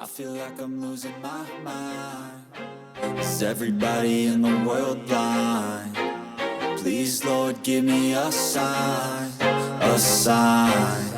I feel like I'm losing my mind. Is everybody in the world blind? Please, Lord, give me a sign, a sign.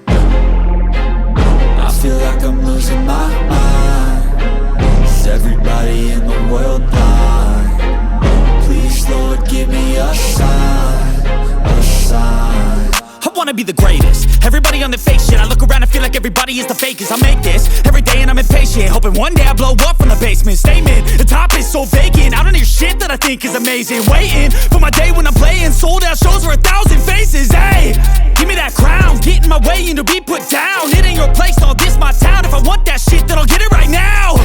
I feel like I'm losing my mind. Is everybody in the world blind? Please, Lord, give me a sign, a sign. I wanna be the greatest. Everybody on their fake shit. I look around and feel like everybody is the fakest. I make this every day and I'm impatient, hoping one day I blow up from the basement. Statement, the top is so vacant. I don't hear shit that I think is amazing. Waiting for my day when I'm playing sold out shows for 1,000 faces. Hey, give me that crown, get in my way and to be put down. It ain't your place, all this my town. If I want that shit, then I'll get it right now.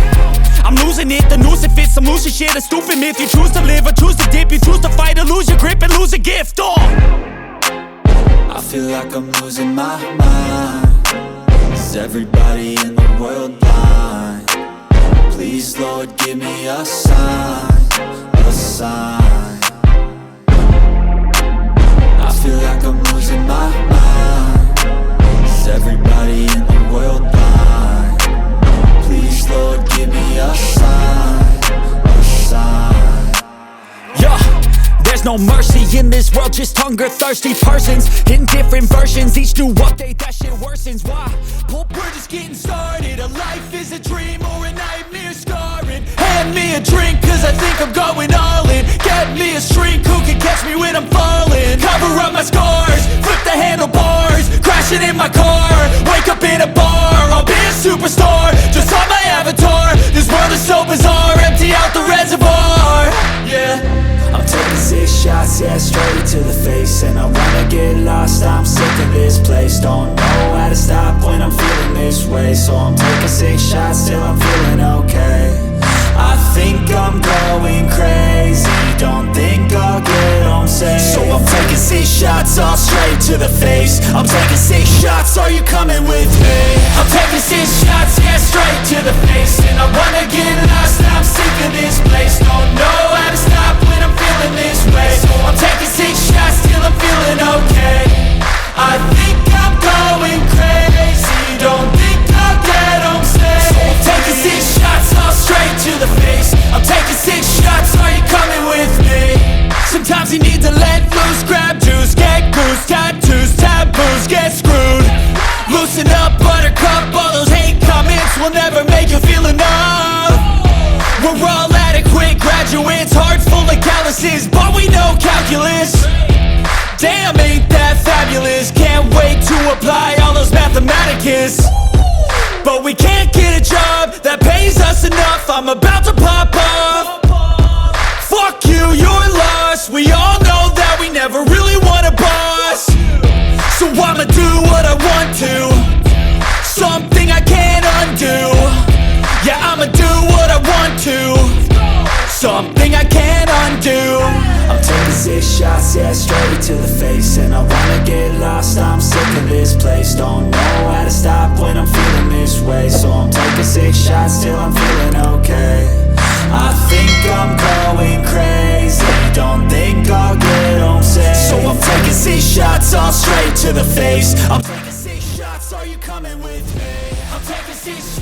I'm losing it, the noose it fits. I'm losing shit, a stupid myth. You choose to live or choose to dip. You choose to fight or lose your grip and lose a gift. I feel like I'm losing my mind. Is everybody in the world blind? Please, Lord, give me a sign, a sign. I feel like I'm losing my mind. Is everybody in the world blind? Please, Lord, give me a sign, a sign. Yeah. There's no mercy in this world, just hunger-thirsty persons in different versions. Each new update, that shit worsens. Why? Well, we're just getting started. A life is a dream or a nightmare scarring. Hand me a drink, cause I think I'm going all in. Get me a shrink who can catch me when I'm falling. Cover up my scars, flip the handlebars, crashing in my car, wake up in a bar. I'll be a superstar, just on my avatar. This world is so bizarre, empty out the reservoir. Yeah, I'm taking 6 shots, yeah, straight to the face. And I wanna get lost, I'm sick of this place. Don't know how to stop when I'm feeling this way. So I'm taking 6 shots till I'm feeling okay. I think I'm going crazy, don't think I'll get home safe. So I'm taking 6 shots, all straight to the face. I'm taking 6 shots, are you coming with me? I'm taking 6 shots, yeah, straight to the face. And I wanna get lost, I'm sick of this place. Don't know how to stop when I'm feeling this way. So I'm taking 6 shots till I'm feeling okay. I think I'm going crazy, don't think I'll get home safe. So I'm taking 6 shots, all straight to the face. I'm taking 6 shots, are you coming with me? sometimes you need to let loose, grab juice, get goose, tattoos, taboos, get screwed. Loosen up, buttercup, all those hate comments will never make you feel enough. We're all adequate graduates, hearts full of calluses, but we know calculus. Damn, ain't that fabulous? Can't wait to apply all those mathematicus. But we can't get a job that pays us enough. I'm about to pop off. Fuck you, you're lost. We all know that we never really want a boss. So I'ma do what I want to, something I can't undo. Yeah, I'ma do what I want to, something I can't undo. I'm taking 6 shots, yeah, straight to the face. And I wanna get lost, I'm sick of this place. Don't know how to stop when I'm feeling this way. So I'm taking 6 shots till I'm feeling okay. I think I'm going crazy, don't think I'll get home safe. So I'm taking 6 shots, all straight to the face. I'm taking 6 shots, are you coming with me? I'm taking 6 shots.